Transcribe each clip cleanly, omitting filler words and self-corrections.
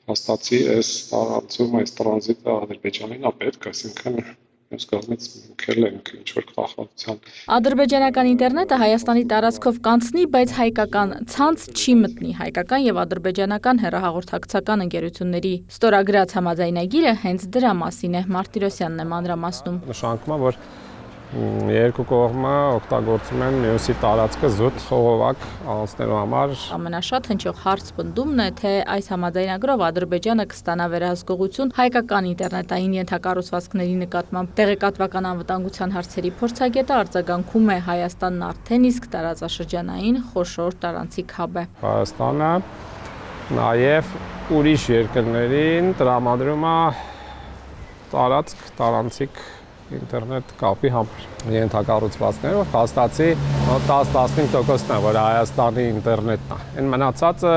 հաստատի այս տարածում, այս տրանզիտը Ադրբեջանին պետք, այսինքն մյուս կողմից մուքել ենք ինչ-որ կախվածության։ Ադրբեջանական ինտերնետը Հայաստանի տարածքով կանցնի, բայց հայկական ցանց չի մտնի։ Հայկական եւ ադրբեջանական հեռահաղորդակցական ընկերությունների ստորագրած համաձայնագիրը հենց դրա մասին է։ Մարտիրոսյանն է մանրամասնում։ Նշանակում է, որ երկու կողմը օգտագործում են մյուսի տարածքը զուտ խողովակ անցնելու համար։ Ամենաշատ հնչող հարց պնդումն է, թե այս համաձայնագրով Ադրբեջանը կստանա վերահսկողություն հայկական ինտերնետային ենթակառուցվածքների նկատմամբ։ Տեղեկատվական անվտանգության հարցերի փորձագետը արձագանքում է Հայաստանն արդեն իսկ տարածաշրջանային խոշոր տարանցիկ հաբ է։ Հայաստանը նաև ուրիշ երկրներին տրամադրում է տարանցիկ ինտերնետ կապի համար ենթակառուցվածքներով հաստատի 10-15%-ն է, որ Հայաստանի ինտերնետն է։ Այն մնացածը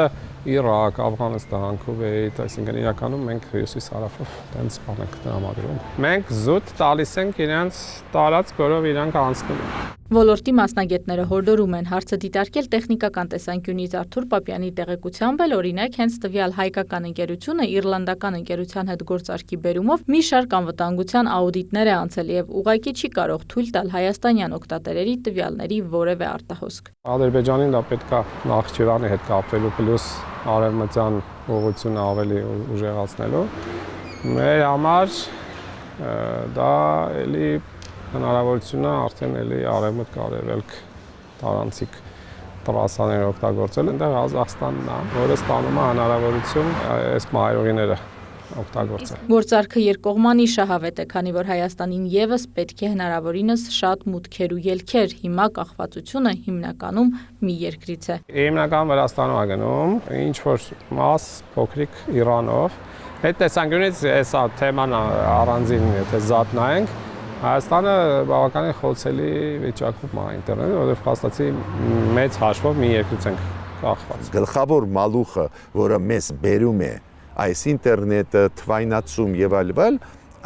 Իրաք, Աֆղանստան, Քուվեյթ, այսինքն իրականում մենք հյուսիս-հարավով տենց բան ենք տրամադրում։ Մենք զուտ տալիս ենք իրենց տարածք, որով իրանք անցնում են։ Ոլորտի մասնագետները հորդորում են հարցը դիտարկել տեխնիկական տեսանկյունից Արթուր Պապյանի տեղեկությամբ էլ օրինակ հենց տվյալ հայկական ընկերությունը իռլանդական ընկերության հետ գործարքի բերումով մի շարք անվտանգության աուդիտներ է անցել եւ ուղղակի չի կարող թույլ տալ հայաստանյան օգտատերերի տվյալների որևէ արտահոսք։ Ադրբեջանին դա պետքա Նախիջևանի հետ կապվելու պլյուս արևմտյան ուղղությունը ավելի ուժեղացնելու։ Մեր համար դա էլի հնարավորությունը արդեն էլի արևմուտք արևելք տարանցիկ տրասաներ օգտագործել, այնտեղ Ղազախստանն է, որը ստանում է հնարավորություն այս մայրուղիները օգտագործել։ Գործարքը երկկողմանի շահավետ է, քանի որ Հայաստանին եւս պետք է հնարավորինս շատ մուտքեր ու ելքեր։ Հիմա կախվածությունը հիմնականում մի երկրից է։ Հիմնական Վրաստանով է գնում, ինչ որ մաս փոքրիկ Իրանով։ Այդ տեսանկյունից էսա թեման առանձին, եթե զատ նայենք, Հայաստանը բավականին խոցելի վիճակում է ինտերնետը, որովհետև փաստացի մեծ հաշվով մի երկրից ենք կախված։ Գլխավոր մալուխը, որը մեզ բերում է այս ինտերնետը, թվայնացում եւ այլ,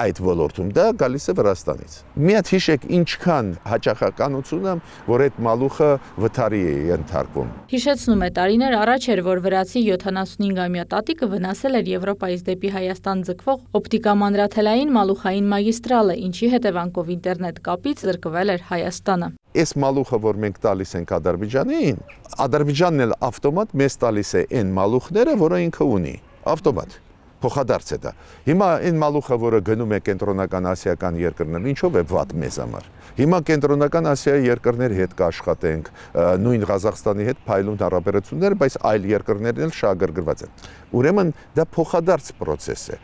այդ ոլորտում դա գալիս է Վրաստանից։ Մի հատ հիշեք ինչքան հաճախականությունը, որ այդ մալուխը վթարի է ենթարկվում։ Հիշեցնում է տարիներ առաջ էր, որ վրացի 75-ամյա տատիկը վնասել էր Եվրոպայից դեպի Հայաստան ձգվող օպտիկամանրաթելային մալուխային մագիստրալը, ինչի հետևանքով ինտերնետ կապից զրկվել էր Հայաստանը։ Այս մալուխը, որ մենք տալիս ենք Ադրբեջանին, Ադրբեջանն էլ ավտոմատ մեզ տալիս է այն մալուխները, որը ինքը ունի, ավտոմատ։ Փոխադարձ է դա։ Հիմա այն մալուխը, որը գնում է կենտրոնական ասիական երկրներ, ինչով է վատ մեզ համար։ Հիմա կենտրոնական ասիայի երկրների հետ կաշխատենք, նույն Ղազախստանի հետ փայլուն հարաբերություններ, բայց այլ երկրներն էլ շահագրգռված են։ Ուրեմն դա փոխադարձ process է։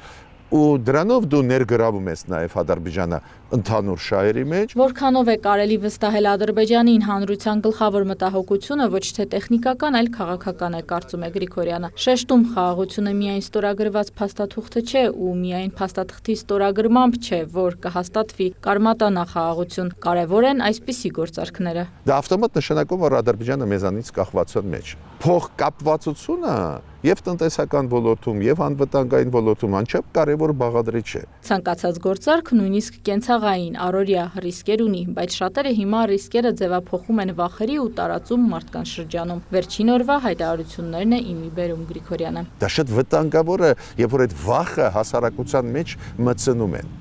Ու դրանով դու ներգրավում ես նաև Ադրբեջանը ընդհանուր շահերի մեջ։ Որքանով է կարելի վստահել Ադրբեջանին հանրության գլխավոր մտահոգությունը ոչ թե տեխնիկական, այլ քաղաքական է, կարծում է Գրիգորյանը։ Շեշտում խաղաղությունը միայն ստորագրված փաստաթուղթը չէ ու միայն փաստաթղթի ստորագրմամբ չէ, որ կհաստատվի, կարմատանա խաղաղություն։ Կարևոր են այսպիսի գործարքները։ Դա ավտոմատ նշանակում որ Ադրբեջանը մեզանից կախվածության մեջ։ Փոխկապվածությունը եւ տնտեսական ոլորտում եւ անվտանգային ոլորտում անչափ կարևոր բաղադրիչ է։ Ցանկացած գործարք նույնիսկ կենցաղային, առօրյա ռիսկեր ունի, բայց շատերը հիմա ռիսկերը ձևափոխում են վախերի ու տարածում մարդկանց շրջանում։ Վերջին օրվա հայտարարություններն է իմի բերում Գրիգորյանը։ Դա շատ վտանգավոր է, երբ որ այդ վախը հասարակության մեջ մտցնում են,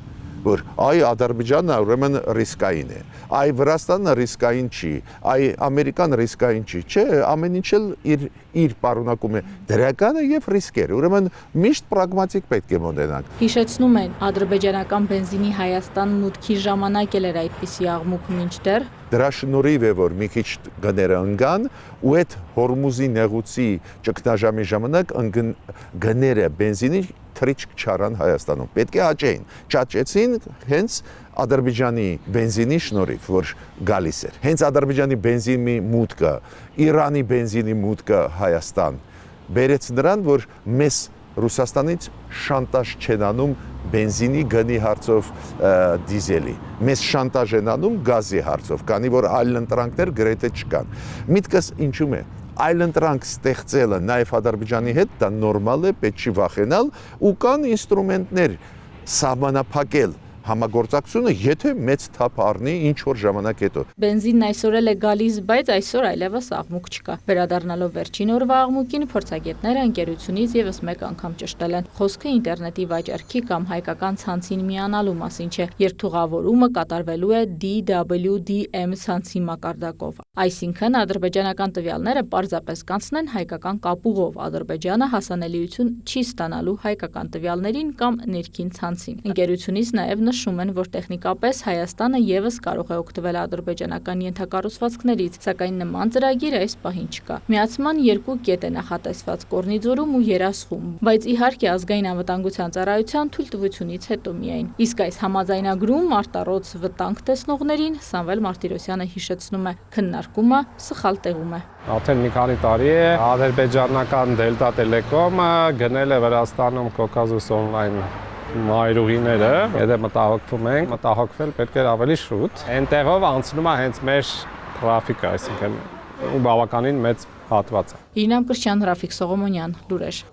որ այ Ադրբեջանը ուրեմն ռիսկային է, այ Վրաստանը ռիսկային չի, այ Ամերիկան ռիսկային չի, չէ, ամեն ինչ էլ իր պարունակում է դրականը եւ ռիսկերը, ուրեմն միշտ պրագմատիկ պետք է մոտենանք։ Հիշեցնում են, ադրբեջանական բենզինի Հայաստան մուտքի ժամանակ էլ էր այդպիսի աղմուկ, մինչդեռ Դրա շնորհիվ է որ մի քիչ գները ընկան ու այդ Հորմուզի նեղուցի ճգնաժամի ժամանակ գները բենզինի թրիչք չարան Հայաստանում։ Պետք է աճեին, չաճեցին հենց Ադրբեջանի բենզինի շնորհիվ, որ գալիս էր։ Հենց Ադրբեջանի բենզինի մուտքը, Իրանի բենզինի մուտքը Հայաստան բերեց նրան, որ մեզ Ռուսաստանից շանտաժ չեն անում բենզինի գնի հարցով դիզելի։ Մեզ շանտաժ են անում գազի հարցով, քանի որ այլ ընտրանքներ գրեթե չկան։ Միտքս ինչու՞մ է։ Այլ ընտրանք ստեղծելը նաև Ադրբեջանի հետ դա նորմալ է, պետք չի վախենալ ու կան ինստրումենտներ սահմանափակել համագործակցությունը, եթե մեծ թափ առնի ինչ որ ժամանակ հետո։ Բենզինն այսօր էլ է գալիս, բայց այսօր այլևս աղմուկ չկա։ Վերադառնալով վերջին օրվա աղմուկին, փորձագետները ընկերությունից եւս մեկ անգամ ճշտել են։ Խոսքը ինտերնետի վաճառքի կամ հայկական ցանցին միանալու մասին չէ, երթուղավորումը կատարվելու է DWDM ցանցի մակարդակով։ Այսինքն ադրբեջանական տվյալները պարզապես կանցնեն հայկական կապուղով, Ադրբեջանը հասանելիություն չի ստանալու հայկական տվյալներին կամ ներքին ցանցին։ Ընկերությունից նաև նշում են, որ տեխնիկապես Հայաստանը եւս կարող է օգտվել ադրբեջանական ենթակառուցվածքներից, սակայն նման ծրագիր այս պահին չկա։ Միացման երկու կետ է նախատեսված Կորնիձորում ու Երասխում, բայց իհարկե ազգային անվտանգության ծառայության թույլտվությունից հետո միայն։ Իսկ այս համաձայնագրում արտառոց վտանգ տեսնողներին Սամվել Մարտիրոսյանը հիշեցնում է, քննարկումը սխալ տեղում է։ Արդեն մի քանի տարի է ադրբեջանական Delta Telecom-ը գնել է Վրաստանում Caucasus Online մայրուղիները, եթե մտահոգվում ենք, մտահոգվել պետք է ավելի շուտ։ Այնտեղով անցնում է հենց մեր տրաֆիկը, այսինքն բավականին մեծ հատված է։ Իրինամ Կրչյան, Ռաֆիկ Սողոմոնյան, Լուրեր։